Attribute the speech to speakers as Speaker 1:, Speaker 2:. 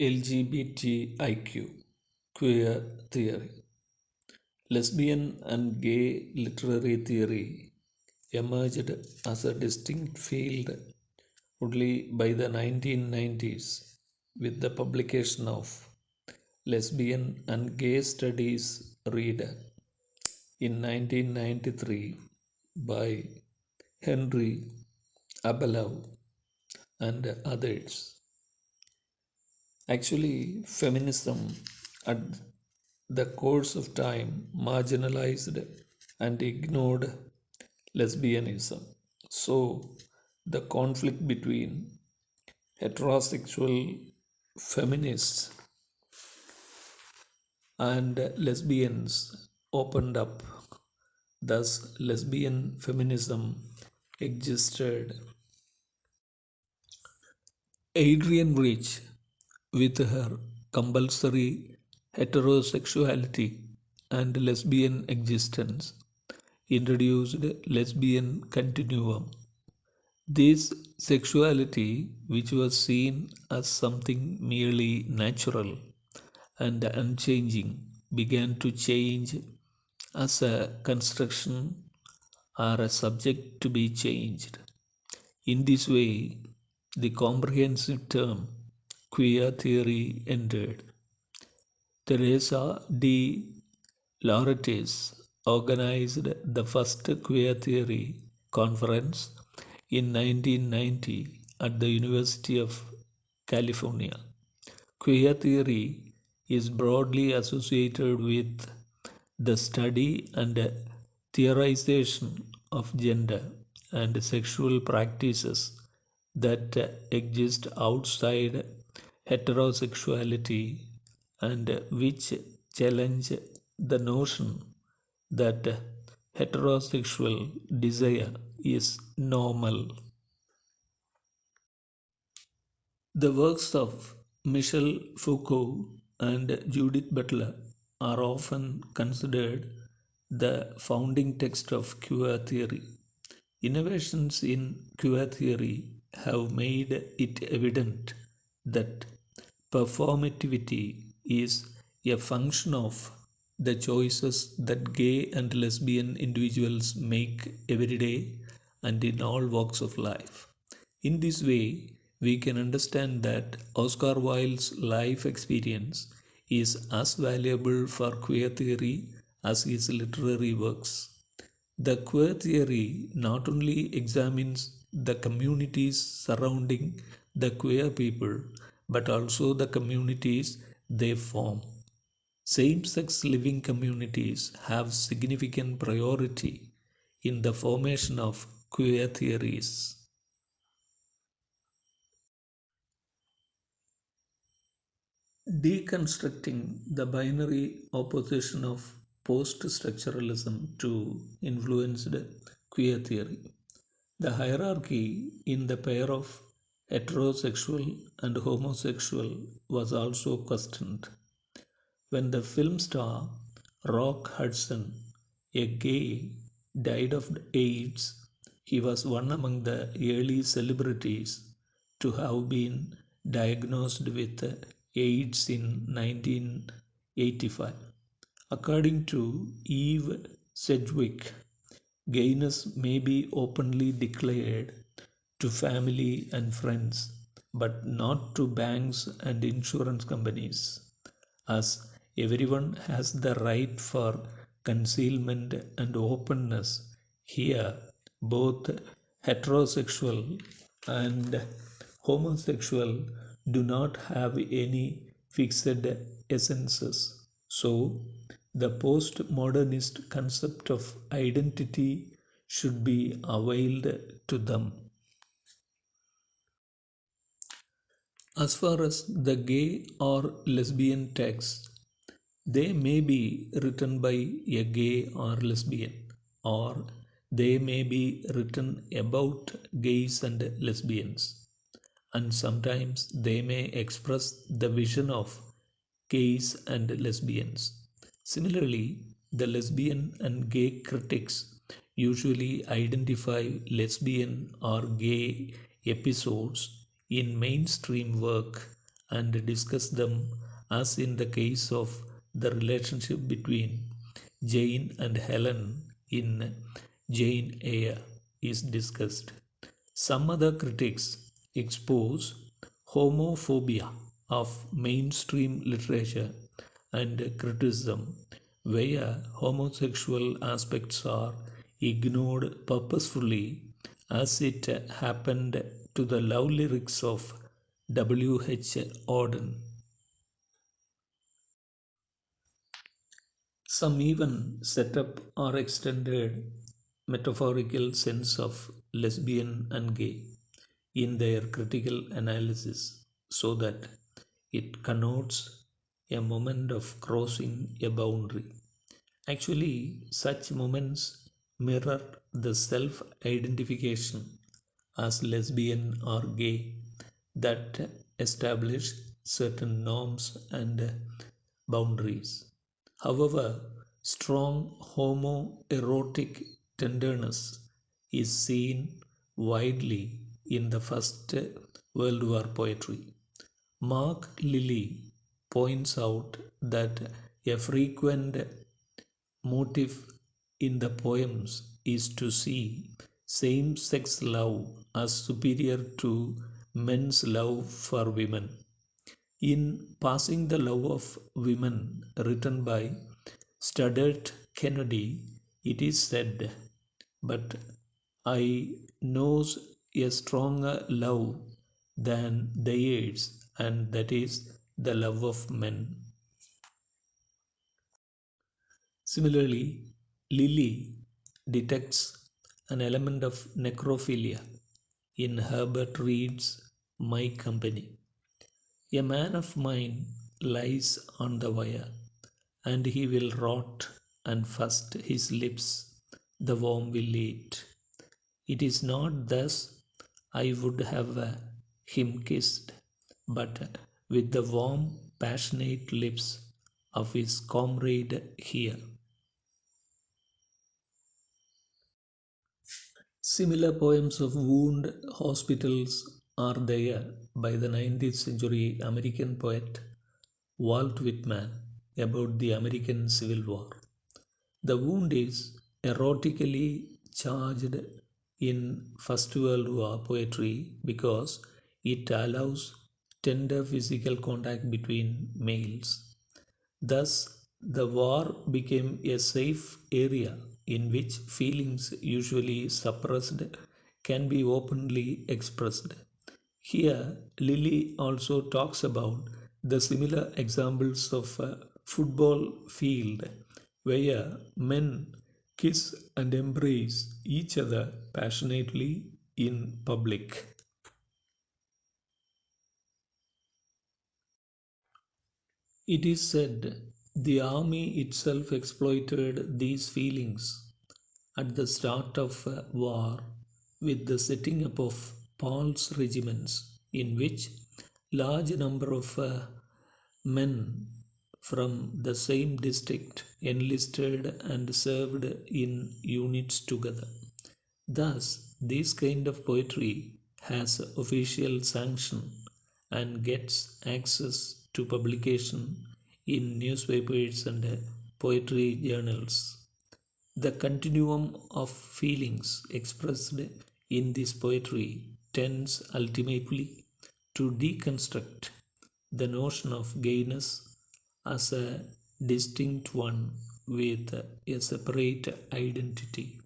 Speaker 1: LGBTIQ queer theory. Lesbian and gay literary theory emerged as a distinct field only by the 1990s with the publication of Lesbian and Gay Studies Reader in 1993 by Henry Abelov and others. Actually, feminism at the course of time marginalized and ignored lesbianism. So, the conflict between heterosexual feminists and lesbians opened up. Thus, lesbian feminism existed. Adrienne Rich, with her compulsory heterosexuality and lesbian existence, introduced lesbian continuum. This sexuality, which was seen as something merely natural and unchanging, began to change as a construction or a subject to be changed. In this way, the comprehensive term queer theory entered. Teresa de Lauretis organized the first queer theory conference in 1990 at the University of California. Queer theory is broadly associated with the study and theorization of gender and sexual practices that exist outside heterosexuality and which challenge the notion that heterosexual desire is normal. The works of Michel Foucault and Judith Butler are often considered the founding text of queer theory. Innovations in queer theory have made it evident that performativity is a function of the choices that gay and lesbian individuals make every day and in all walks of life. In this way, we can understand that Oscar Wilde's life experience is as valuable for queer theory as his literary works. The queer theory not only examines the communities surrounding the queer people but also the communities they form. Same sex living communities have significant priority in the formation of queer theories. Deconstructing the binary opposition of post structuralism to influenced queer theory. The hierarchy in the pair of heterosexual and homosexual was also questioned. When the film star Rock Hudson, a gay, died of AIDS, he was one among the early celebrities to have been diagnosed with AIDS in 1985. According to Eve Sedgwick, gayness may be openly declared to family and friends, but not to banks and insurance companies, as everyone has the right for concealment and openness. Here, both heterosexual and homosexual do not have any fixed essences. So, the postmodernist concept of identity should be availed to them. As far as the gay or lesbian texts, they may be written by a gay or lesbian, or they may be written about gays and lesbians, and sometimes they may express the vision of gays and lesbians. Similarly, the lesbian and gay critics usually identify lesbian or gay episodes in mainstream work and discuss them, as in the case of the relationship between Jane and Helen in Jane Eyre is discussed. Some other critics expose homophobia of mainstream literature and criticism, where homosexual aspects are ignored purposefully, as it happened to the love lyrics of W.H. Auden. Some even set up or extended metaphorical sense of lesbian and gay in their critical analysis, so that it connotes a moment of crossing a boundary. Actually, such moments mirror the self identification as lesbian or gay that establish certain norms and boundaries. However, strong homoerotic tenderness is seen widely in the First World War poetry. Mark Lilly points out that a frequent motif in the poems is to see same sex love as superior to men's love for women. In Passing the Love of Women, written by Studdert Kennedy, it is said, "But I knows a stronger love than theirs, and that is the love of men." Similarly, Lilly detects an element of necrophilia in Herbert Reed's My Company. A man of mine lies on the wire, and he will rot, and first his lips the worm will eat. It is not thus I would have him kissed, but with the warm, passionate lips of his comrade here. Similar poems of wound hospitals are there by the 19th century American poet Walt Whitman about the American Civil War. The wound is erotically charged in First World War poetry because it allows tender physical contact between males. Thus, the war became a safe area in which feelings usually suppressed can be openly expressed. Here, Lilly also talks about the similar examples of a football field where men kiss and embrace each other passionately in public. It is said the army itself exploited these feelings at the start of war with the setting up of Paul's regiments, in which large number of men from the same district enlisted and served in units together. Thus, this kind of poetry has official sanction and gets access to publication in newspapers and poetry journals. The continuum of feelings expressed in this poetry tends ultimately to deconstruct the notion of gayness as a distinct one with a separate identity.